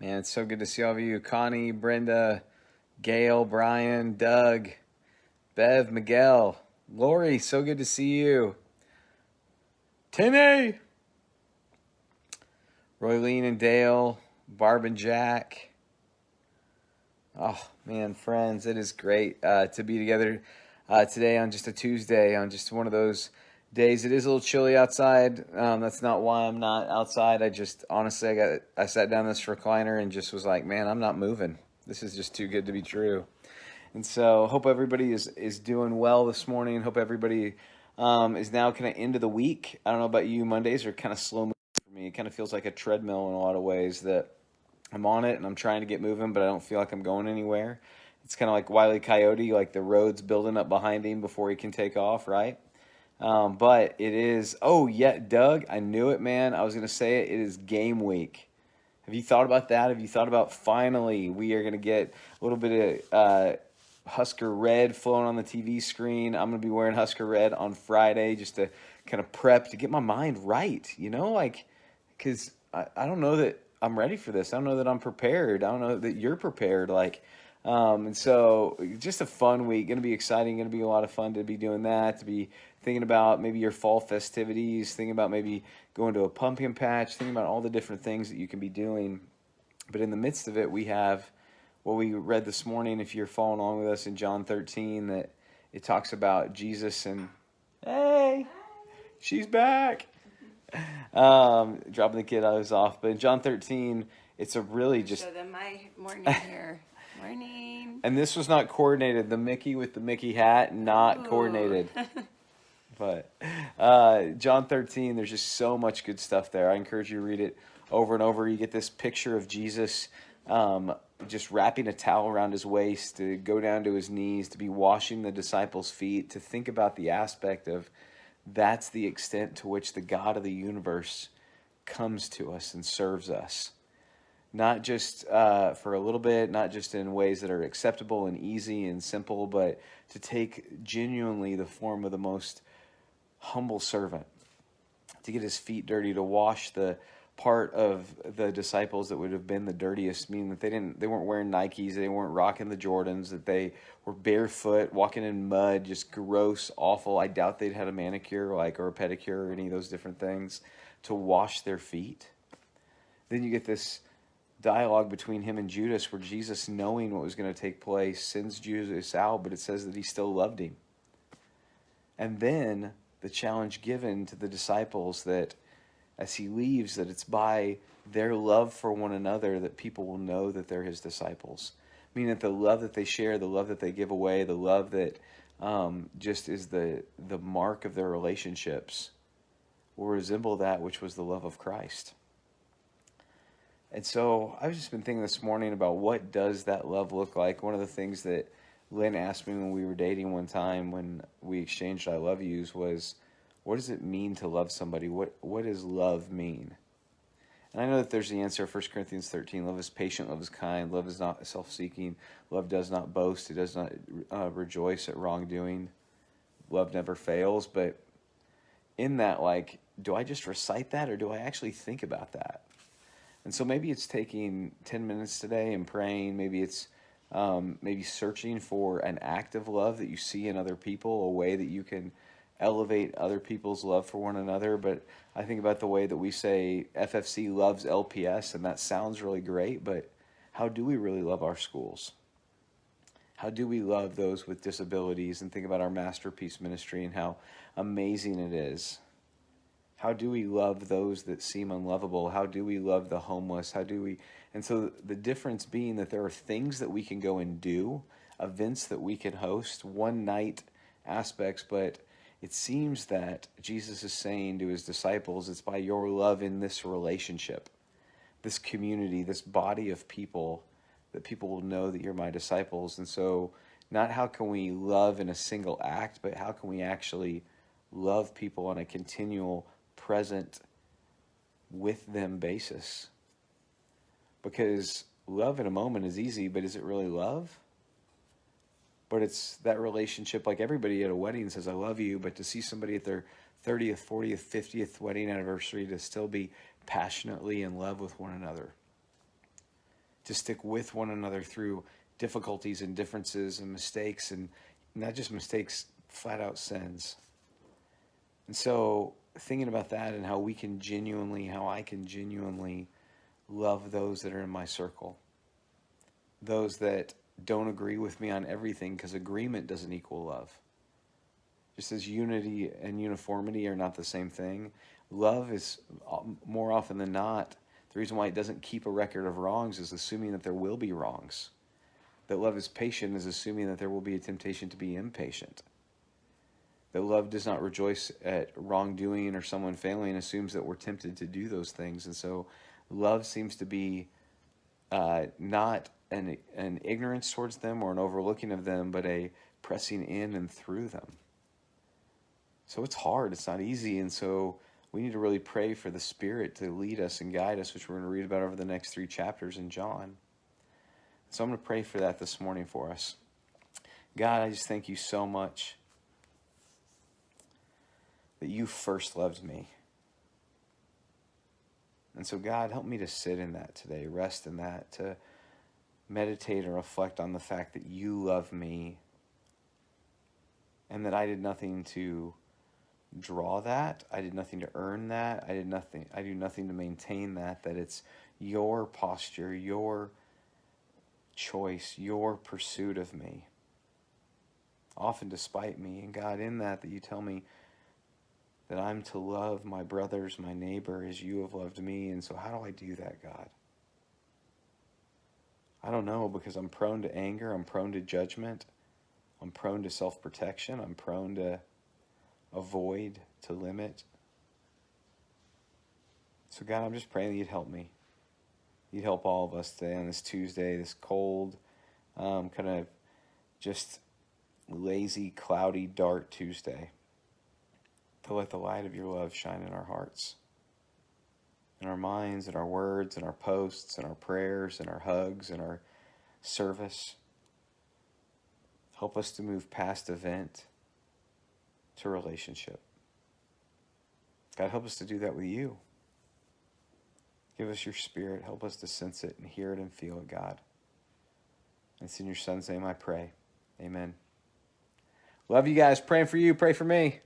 And it's so good to see all of you. Connie, Brenda, Gail, Brian, Doug, Bev, Miguel, Lori, so good to see you. Timmy, Roylene and Dale, Barb and Jack. Oh, man, friends, it is great to be together today on just a Tuesday, on just one of those days. It is a little chilly outside. That's not why I'm not outside. I just, honestly, I sat down in this recliner and just was like, man, I'm not moving. This is just too good to be true. And so hope everybody is doing well this morning. Hope everybody is now kind of into the week. I don't know about you. Mondays are kind of slow moving for me. It kind of feels like a treadmill in a lot of ways, that I'm on it and I'm trying to get moving, but I don't feel like I'm going anywhere. It's kind of like Wile E. Coyote, like the road's building up behind him before he can take off, right? But it is, oh yeah, Doug, I knew it, man. I was going to say it. It is game week. Have you thought about that? Have you thought about finally we are going to get a little bit of Husker red flowing on the TV screen? I'm going to be wearing Husker red on Friday just to kind of prep to get my mind right, like, because I don't know that I'm ready for this. I don't know that I'm prepared. I don't know that you're prepared. And so just a fun week, going to be exciting, going to be a lot of fun to be doing that, to be thinking about maybe your fall festivities, thinking about maybe going to a pumpkin patch, thinking about all the different things that you can be doing. But in the midst of it, we have what we read this morning, if you're following along with us, in John 13, that it talks about Jesus and, hey, she's back. Dropping the kiddos off. But in John 13, it's a really just... Show them my morning here. Morning. And this was not coordinated. The Mickey with the Mickey hat, not coordinated. But John 13, there's just so much good stuff there. I encourage you to read it over and over. You get this picture of Jesus just wrapping a towel around his waist, to go down to his knees, to be washing the disciples' feet, to think about the aspect of that's the extent to which the God of the universe comes to us and serves us. Not just for a little bit, not just in ways that are acceptable and easy and simple, but to take genuinely the form of the most humble servant, to get his feet dirty, to wash the part of the disciples that would have been the dirtiest, meaning that they weren't wearing Nikes, they weren't rocking the Jordans, that they were barefoot, walking in mud, just gross, awful. I doubt they'd had a manicure or a pedicure or any of those different things to wash their feet. Then you get this dialogue between him and Judas, where Jesus, knowing what was going to take place, sends Judas out, but it says that he still loved him. And then the challenge given to the disciples that as he leaves, that it's by their love for one another that people will know that they're his disciples. Meaning that the love that they share, the love that they give away, the love that just is the mark of their relationships will resemble that which was the love of Christ. And so I've just been thinking this morning about what does that love look like. One of the things that Lynn asked me when we were dating one time, when we exchanged I love yous, was, what does it mean to love somebody? What does love mean? And I know that there's the answer, 1 Corinthians 13, love is patient, love is kind, love is not self-seeking, love does not boast, it does not rejoice at wrongdoing, love never fails. But in that, do I just recite that, or do I actually think about that? And so maybe it's taking 10 minutes today and praying. Maybe it's maybe searching for an act of love that you see in other people, a way that you can elevate other people's love for one another. But I think about the way that we say FFC loves LPS, and that sounds really great, but how do we really love our schools? How do we love those with disabilities, and think about our Masterpiece ministry and how amazing it is? How do we love those that seem unlovable? How do we love the homeless? And so the difference being that there are things that we can go and do, events that we can host, one night aspects, but it seems that Jesus is saying to his disciples, it's by your love in this relationship, this community, this body of people, that people will know that you're my disciples. And so not how can we love in a single act, but how can we actually love people on a continual, present, with them basis? Because love in a moment is easy, but is it really love? But it's that relationship, like everybody at a wedding says, I love you, but to see somebody at their 30th, 40th, 50th wedding anniversary to still be passionately in love with one another. to stick with one another through difficulties and differences and mistakes, and not just mistakes, flat out sins. And so thinking about that and how I can genuinely love those that are in my circle, those that don't agree with me on everything, because agreement doesn't equal love. Just as unity and uniformity are not the same thing, love is more often than not, the reason why it doesn't keep a record of wrongs is assuming that there will be wrongs. That love is patient is assuming that there will be a temptation to be impatient. That love does not rejoice at wrongdoing or someone failing, assumes that we're tempted to do those things. And so love seems to be not an ignorance towards them or an overlooking of them, but a pressing in and through them. So it's hard. It's not easy. And so we need to really pray for the Spirit to lead us and guide us, which we're going to read about over the next 3 chapters in John. So I'm going to pray for that this morning for us. God, I just thank you so much that you first loved me. And so, God, help me to sit in that today, rest in that, to meditate and reflect on the fact that you love me and that I did nothing to draw that. I did nothing to earn that. I do nothing to maintain that it's your posture, your choice, your pursuit of me, often despite me. And God, in that you tell me that I'm to love my brothers, my neighbor, as you have loved me. And so how do I do that, God? I don't know, because I'm prone to anger. I'm prone to judgment. I'm prone to self-protection. I'm prone to avoid, to limit. So God, I'm just praying that you'd help me. You'd help all of us today on this Tuesday, this cold, kind of just lazy, cloudy, dark Tuesday, to let the light of your love shine in our hearts, in our minds, in our words, in our posts, in our prayers, in our hugs, in our service. Help us to move past event to relationship. God, help us to do that with you. Give us your Spirit. Help us to sense it and hear it and feel it, God. It's in your Son's name I pray. Amen. Love you guys. Praying for you. Pray for me.